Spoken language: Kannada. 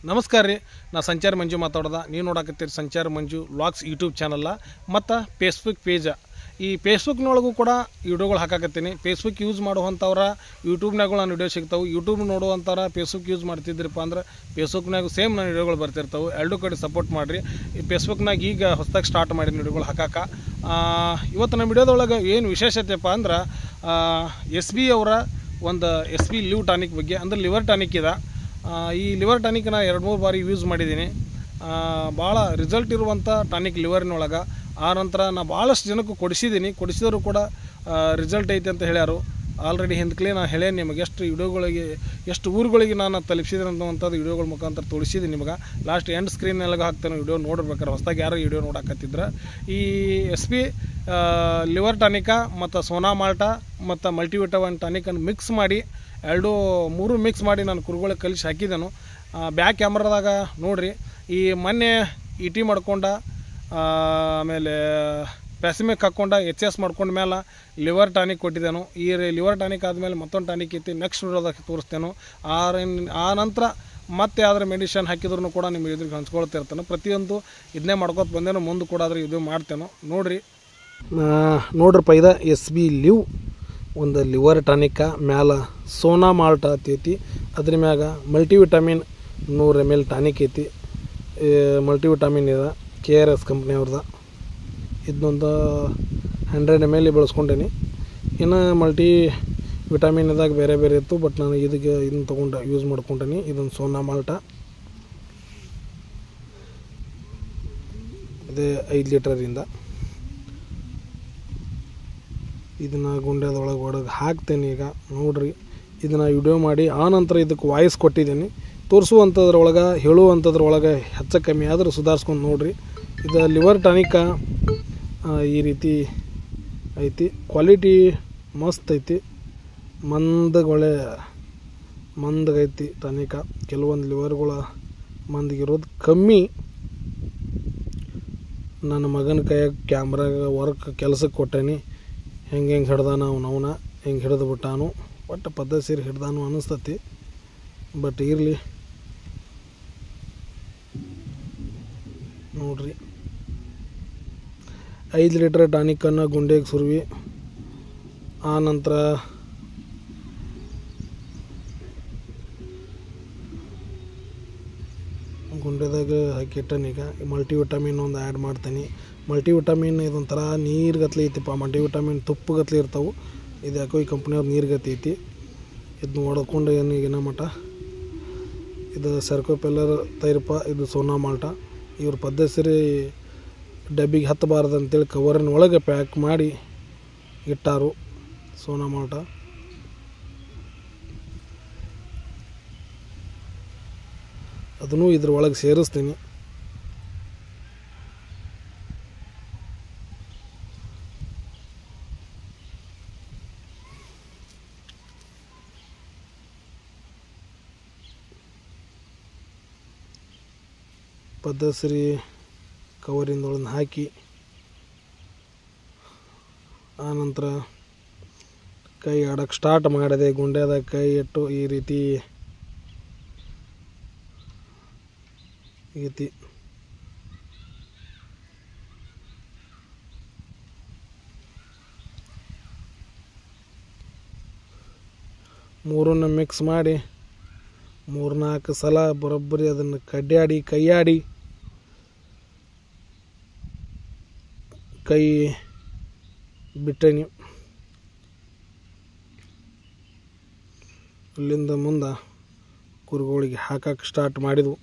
ನಮಸ್ಕಾರ ರೀ. ನಾ ಸಂಚಾರ ಮಂಜು ಮಾತಾಡೋದ. ನೀವು ನೋಡಕತ್ತೀರಿ ಸಂಚಾರ ಮಂಜು ವ್ಲಾಗ್ಸ್ ಯೂಟ್ಯೂಬ್ ಚಾನಲ್ಲ ಮತ್ತು ಫೇಸ್ಬುಕ್ ಪೇಜ. ಈ ಫೇಸ್ಬುಕ್ನೊಳಗೂ ಕೂಡ ವಿಡಿಯೋಗಳು ಹಾಕಾಕತ್ತೀನಿ. ಫೇಸ್ಬುಕ್ ಯೂಸ್ ಮಾಡುವಂಥವ್ರ ಯೂಟ್ಯೂಬ್ನಾಗೂ ನಾನು ವಿಡಿಯೋ ಸಿಗ್ತಾವೆ. ಯೂಟ್ಯೂಬ್ ನೋಡುವಂಥವ್ರ ಫೇಸ್ಬುಕ್ ಯೂಸ್ ಮಾಡ್ತಿದ್ರಪ್ಪ ಅಂದ್ರೆ ಫೇಸ್ಬುಕ್ನಾಗೂ ಸೇಮ್ ನಾನು ವಿಡಿಯೋಗಳು ಬರ್ತಿರ್ತಾವೆ. ಎರಡೂ ಕಡೆ ಸಪೋರ್ಟ್ ಮಾಡಿರಿ. ಈ ಫೇಸ್ಬುಕ್ನಾಗ ಈಗ ಹೊಸದಾಗಿ ಸ್ಟಾರ್ಟ್ ಮಾಡಿದ ವಿಡಿಯೋಗಳು ಹಾಕಾಕ. ಇವತ್ತು ನಮ್ಮ ವಿಡಿಯೋದೊಳಗೆ ಏನು ವಿಶೇಷತೆಯಪ್ಪ ಅಂದ್ರೆ SB ಅವರ ಒಂದು SB ಲಿವ್ ಟಾನಿಕ್ ಬಗ್ಗೆ, ಅಂದ್ರೆ ಲಿವರ್ ಟಾನಿಕ್ ಇದೆ. ಈ ಲಿವರ್ ಟಾನಿಕ್ ನಾನು 2-3 ಬಾರಿ ಯೂಸ್ ಮಾಡಿದ್ದೀನಿ. ಭಾಳ ರಿಸಲ್ಟ್ ಇರುವಂಥ ಟಾನಿಕ್ ಲಿವರ್ನೊಳಗೆ. ಆ ನಂತರ ನಾನು ಭಾಳಷ್ಟು ಜನಕ್ಕೂ ಕೊಡಿಸಿದ್ರು ಕೂಡ ರಿಸಲ್ಟ್ ಐತೆ ಅಂತ ಹೇಳ್ಯಾರು. ಆಲ್ರೆಡಿ ಹಿಂದಕ್ಲೇ ನಾನು ಹೇಳೇನಿ ನಿಮಗೆ ಎಷ್ಟು ವಿಡಿಯೋಗಳಿಗೆ, ಎಷ್ಟು ಊರುಗಳಿಗೆ ನಾನು ತಲುಪಿಸಿದ್ರೆ ಅನ್ನುವಂಥದ್ದು ವಿಡಿಯೋಗಳ ಮುಖಾಂತರ ತೋರಿಸಿದ್ದೀನಿ ನಿಮಗೆ. ಲಾಸ್ಟ್ ಎಂಡ್ ಸ್ಕ್ರೀನ್ನೆಲ್ಲ ಹಾಕ್ತಾನೆ ವಿಡಿಯೋ ನೋಡಿರ್ಬೇಕಾರೆ, ಹೊಸದಾಗಿ ಯಾರು ವಿಡಿಯೋ ನೋಡಕತ್ತಿದ್ರೆ. ಈ SB ಲಿವರ್ ಟಾನಿಕ ಮತ್ತು ಸೋನಾ ಮಾಲ್ಟ ಮತ್ತು ಮಲ್ಟಿವಿಟಮಿನ್ ಟಾನಿಕನ್ನು ಮಿಕ್ಸ್ ಮಾಡಿ, 2-3 ಮಿಕ್ಸ್ ಮಾಡಿ ನಾನು ಕುರುಗಳಿಗೆ ಕಲಿಸಿ ಹಾಕಿದ್ದೆನು. ಬ್ಯಾಕ್ ಕ್ಯಾಮ್ರಾದಾಗ ನೋಡಿರಿ. ಈ ಮೊನ್ನೆ ET ಮಾಡ್ಕೊಂಡ, ಆಮೇಲೆ ಪ್ಯಾಸಿಮಿಕ್ ಹಾಕ್ಕೊಂಡ, HS ಮಾಡ್ಕೊಂಡ ಮೇಲೆ ಲಿವರ್ ಟಾನಿಕ್ ಕೊಟ್ಟಿದ್ದೇನು. ಈ ಲಿವರ್ ಟಾನಿಕ್ ಆದಮೇಲೆ ಮತ್ತೊಂದು ಟಾನಿಕ್ ಐತಿ, ನೆಕ್ಸ್ಟ್ ವಿಡಿಯೋದಾಗ ತೋರಿಸ್ತೇನೆ. ಆ ನಂತರ ಮತ್ತೆ ಯಾವ್ದಾರು ಮೆಡಿಷನ್ ಹಾಕಿದ್ರು ಕೂಡ ನಿಮಗೆ ಇದ್ರಿಗೆ ಹಂಚ್ಕೊಳ್ತಿರ್ತಾನೆ. ಪ್ರತಿಯೊಂದು ಇದನ್ನೇ ಮಾಡ್ಕೊತ ಬಂದೇನೋ, ಮುಂದೆ ಕೂಡ ಆದ್ರೆ ಇದು ಮಾಡ್ತೇನೋ ನೋಡ್ರಿಪ್ಪ. ಇದು SB ಲಿವ್ ಒಂದು ಲಿವರ್ ಟಾನಿಕ. ಮ್ಯಾಲ ಸೋನಾ ಮಾಲ್ಟ ಐತಿ, ಅದ್ರ ಮ್ಯಾಗ ಮಲ್ಟಿವಿಟಮಿನ್ 100 ml ಟಾನಿಕ್ ಐತಿ. ಮಲ್ಟಿವಿಟಮಿನ್ ಇದೆ, KRS ಕಂಪ್ನಿ ಅವ್ರದ. ಇದನ್ನೊಂದು 100 ml ಬಳಸ್ಕೊಂಡೇನಿ. ಇನ್ನು ಮಲ್ಟಿ ವಿಟಮಿನ್ದಾಗ ಬೇರೆ ಬೇರೆ ಇತ್ತು, ಬಟ್ ನಾನು ಇದನ್ನು ತೊಗೊಂಡು ಯೂಸ್ ಮಾಡ್ಕೊಂಡೇನಿ. ಇದೊಂದು ಸೋನಾ ಮಾಲ್ಟ, ಇದೇ 5 ಲೀಟರಿಂದ. ಇದನ್ನು ಗುಂಡ್ಯದೊಳಗೆ ಹಾಕ್ತೇನೆ ಈಗ ನೋಡ್ರಿ. ಇದನ್ನು ವಿಡಿಯೋ ಮಾಡಿ ಆನಂತರ ಇದಕ್ಕೆ ವಾಯ್ಸ್ ಕೊಟ್ಟಿದ್ದೀನಿ. ತೋರಿಸುವಂಥದ್ರೊಳಗೆ, ಹೇಳುವಂಥದ್ರೊಳಗೆ ಹೆಚ್ಚು ಕಮ್ಮಿ ಆದರೂ ಸುಧಾರಿಸ್ಕೊಂಡು ನೋಡಿರಿ. ಇದು ಲಿವರ್ ಟಾನಿಕ ಈ ರೀತಿ ಐತಿ. ಕ್ವಾಲಿಟಿ ಮಸ್ತ್ ಐತಿ, ಮಂದಗೈತಿ ಟಾನಿಕ. ಕೆಲವೊಂದು ಲಿವರ್ಗಳ ಮಂದಿಗಿರೋದು ಕಮ್ಮಿ. ನನ್ನ ಮಗನ ಕೈಯಾಗ ಕ್ಯಾಮ್ರಾಗ ಕೆಲಸಕ್ಕೆ ಕೊಟ್ಟೇನಿ. ಹೆಂಗೆ ಹಿಡ್ದಾನ ಅವನ ಹೆಂಗೆ ಹಿಡಿದು ಬಿಟ್ಟಾನು, ಒಟ್ಟು ಪದ್ಧತಿ ಸೇರಿ ಹಿಡ್ದಾನು ಅನ್ನಿಸ್ತತಿ. ಬಟ್ ಇರಲಿ ನೋಡ್ರಿ. 5 ಲೀಟರ್ ಟಾನಿಕನ್ನು ಗುಂಡೆಗೆ ಸುರುವಿ, ಆ ನಂತರ ಗುಂಡೆದಾಗ ಹಾಕಿಟ್ಟನೀಗ. ಮಲ್ಟಿವಿಟಮಿನ್ ಒಂದು ಆ್ಯಡ್ ಮಾಡ್ತೀನಿ. ಮಲ್ಟಿವಿಟಮಿನ್ ಇದೊಂಥರ ನೀರ್ಗತ್ಲೆ ಐತಿಪ್ಪ. ಮಲ್ಟಿವಿಟಮಿನ್ ತುಪ್ಪಗತ್ಲೆ ಇರ್ತಾವೆ. ಇದು ಯಾಕೋ ಈ ಕಂಪ್ನಿಯವ್ರು ನೀರ್ಗತಿ ಐತಿ. ಇದನ್ನ ಹೊಡ್ಕೊಂಡು ಏನ ಮಟ. ಇದು ಸರ್ಕೋಪೆಲ್ಲರ್ ತೈರಪ್ಪ. ಇದು ಸೋನಾ ಮಾಲ್ಟ. ಇವ್ರ ಪದ್ಧತಿ ಸರಿ ಡಬ್ಬಿಗೆ ಹತ್ತಬಾರ್ದು ಅಂತೇಳಿ ಕವರಿನ ಒಳಗೆ ಪ್ಯಾಕ್ ಮಾಡಿ ಇಟ್ಟಾರು ಸೋನಾ ಮಾಲ್ಟ. ಅದನ್ನು ಇದ್ರ ಒಳಗೆ ಸೇರಿಸ್ತೀನಿ. ಪದ್ಧತಿ ಕವರಿಂದೊಳಗೆ ಹಾಕಿ, ಆನಂತರ ಕೈ ಆಡೋಕ್ಕೆ ಸ್ಟಾರ್ಟ್ ಮಾಡಿದೆ. ಗುಂಡ್ಯಾದಾಗ ಕೈ ಇಟ್ಟು ಈ ರೀತಿ ಐತಿ. ಮೂರನ್ನು ಮಿಕ್ಸ್ ಮಾಡಿ 3-4 ಸಲ ಬರೋಬ್ಬರಿ ಅದನ್ನು ಕೈಯಾಡಿ ಕೈ ಬಿಟ್ಟೇನಿ. ಅಲ್ಲಿಂದ ಮುಂದೆ ಕುರುಗಳಿಗೆ ಹಾಕಕ್ಕೆ ಸ್ಟಾರ್ಟ್ ಮಾಡಿದ್ವು.